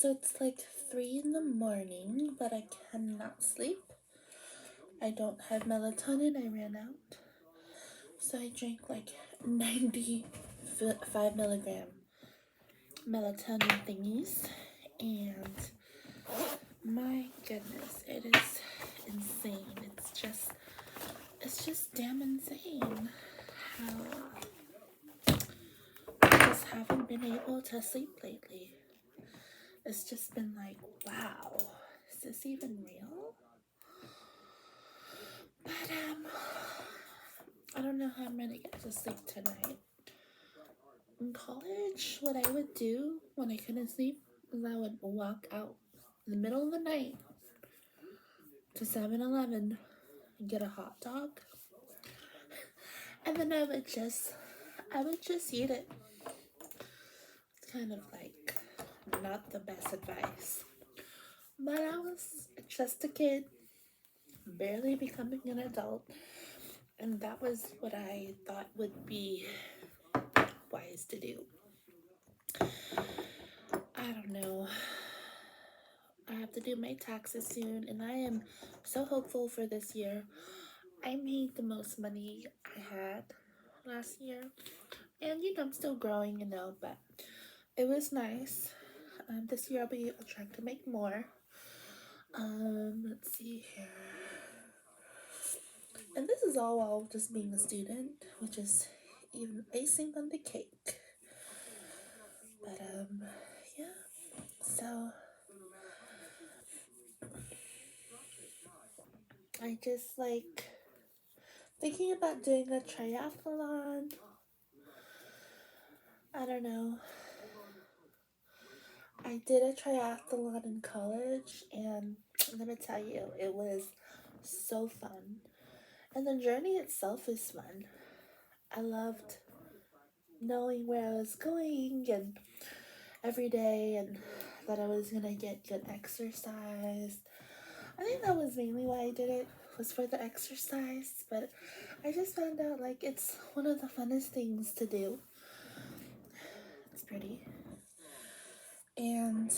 So it's like 3 in the morning, but I cannot sleep. I don't have melatonin, I ran out. So I drank like 95 milligram melatonin thingies. And my goodness, it is insane. It's just damn insane how I just haven't been able to sleep lately. It's just been like, wow, is this even real? But I don't know how I'm gonna get to sleep tonight. In college, what I would do when I couldn't sleep is I would walk out in the middle of the night to 7-Eleven and get a hot dog, and then I would just eat it. It's kind of like not the best advice, but I was just a kid, barely becoming an adult, and that was what I thought would be wise to do. I don't know. I have to do my taxes soon, and I am so hopeful for this year. I made the most money I had last year, and I'm still growing, but it was nice. This year I'll be trying to make more. Let's see here. And this is all while just being a student, which is even icing on the cake. But yeah. So I just like thinking about doing a triathlon. I don't know. I did a triathlon in college, and let me tell you, it was so fun. And the journey itself is fun. I loved knowing where I was going and every day, and that I was gonna get good exercise. I think that was mainly why I did it, was for the exercise, but I just found out like it's one of the funnest things to do. It's pretty. And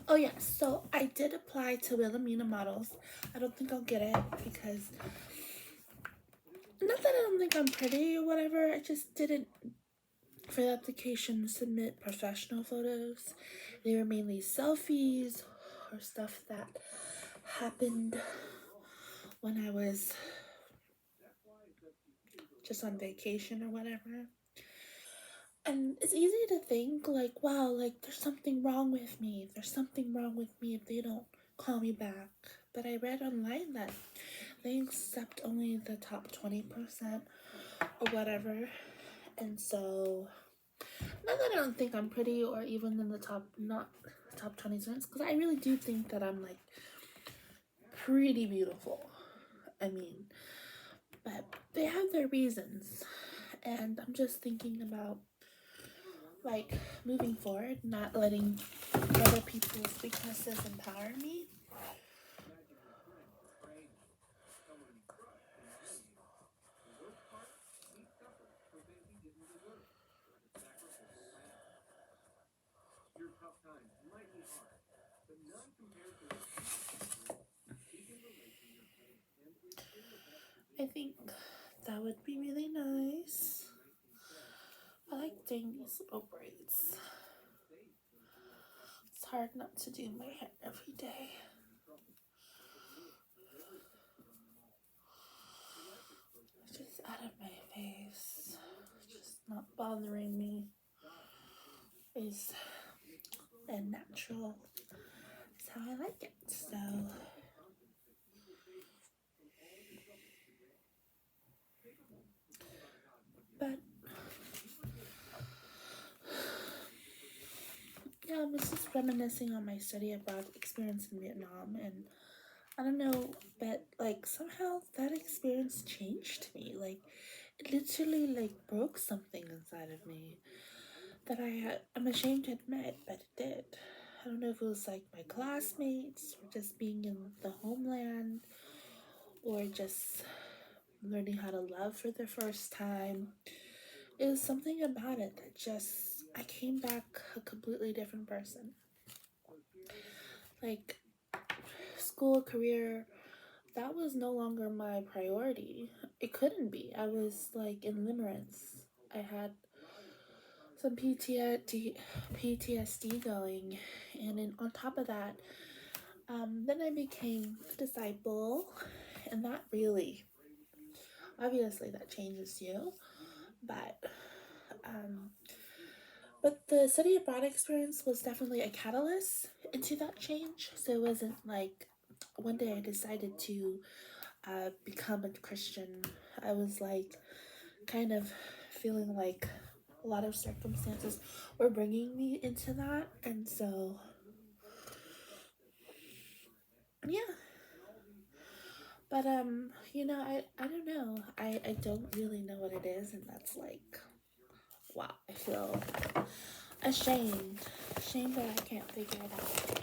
oh yeah, so I did apply to Wilhelmina Models. I don't think I'll get it because not that I don't think I'm pretty or whatever, I just didn't for the application submit professional photos. They were mainly selfies or stuff that happened when I was just on vacation or whatever. And it's easy to think like, wow, like there's something wrong with me. There's something wrong with me if they don't call me back. But I read online that they accept only the top 20% or whatever. And so, not that I don't think I'm pretty or even in the top, not top 20 cents, because I really do think that I'm like pretty beautiful. I mean, but they have their reasons. And I'm just thinking about like moving forward, not letting other people's weaknesses empower me. I think that would be really nice. I like doing these little braids. It's hard not to do my hair every day. It's just out of my face. It's just not bothering me. Is and natural. That's how I like it. So but yeah, I was just reminiscing on my study abroad experience in Vietnam, and I don't know, but like somehow that experience changed me. Like it literally like broke something inside of me that I'm ashamed to admit, but it did. I don't know if it was like my classmates or just being in the homeland or just learning how to love for the first time. It was something about it that just I came back a completely different person. Like, school, career, that was no longer my priority. It couldn't be. I was like in limerence. I had some PTSD going, and then on top of that, then I became a disciple, and that really, obviously, that changes you, but um, but the study abroad experience was definitely a catalyst into that change. So it wasn't like one day I decided to become a Christian. I was like kind of feeling like a lot of circumstances were bringing me into that, and so yeah. But I don't know. I don't really know what it is, and that's like, wow. I feel ashamed that I can't figure it out.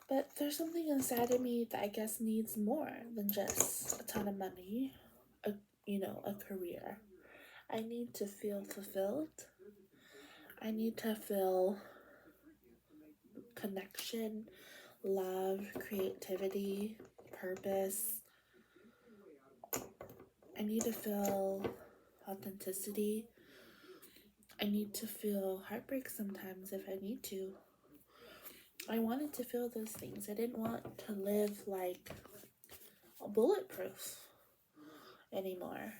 But there's something inside of me that I guess needs more than just a ton of money, a a career. I need to feel fulfilled. I need to feel connection, love, creativity, purpose. I need to feel authenticity. I need to feel heartbreak sometimes if I need to. I wanted to feel those things. I didn't want to live like bulletproof anymore.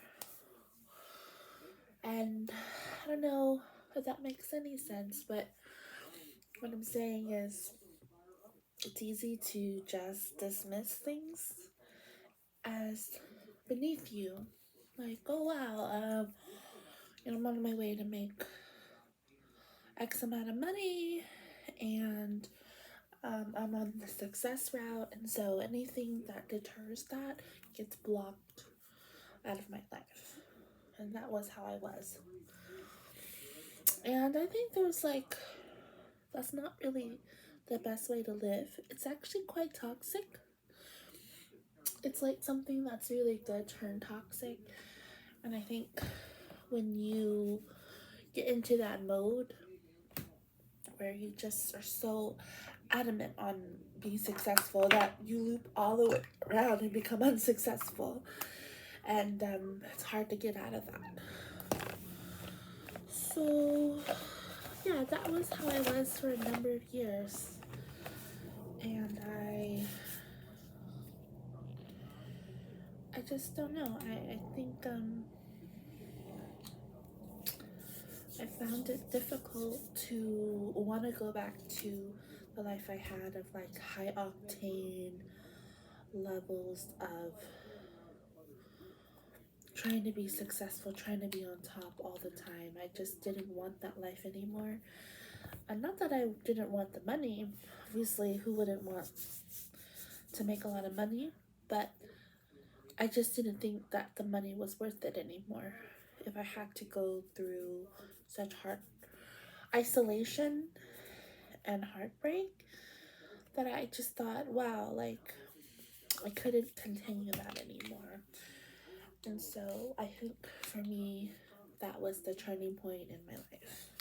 And I don't know if that makes any sense, but what I'm saying is it's easy to just dismiss things as beneath you. Like, oh wow, I'm on my way to make X amount of money, and I'm on the success route, and so anything that deters that gets blocked out of my life. And that was how I was. And I think there's like, that's not really the best way to live. It's actually quite toxic. It's like something that's really good turned toxic. And I think when you get into that mode where you just are so adamant on being successful that you loop all the way around and become unsuccessful, and it's hard to get out of that. So yeah, that was how I was for a number of years, and I just don't know. I think I found it difficult to want to go back to the life I had of like high octane levels of trying to be successful, trying to be on top all the time. I just didn't want that life anymore. And not that I didn't want the money. Obviously, who wouldn't want to make a lot of money? But I just didn't think that the money was worth it anymore. If I had to go through such hard isolation and heartbreak, that I just thought, wow, like I couldn't continue that anymore. And so I think for me, that was the turning point in my life.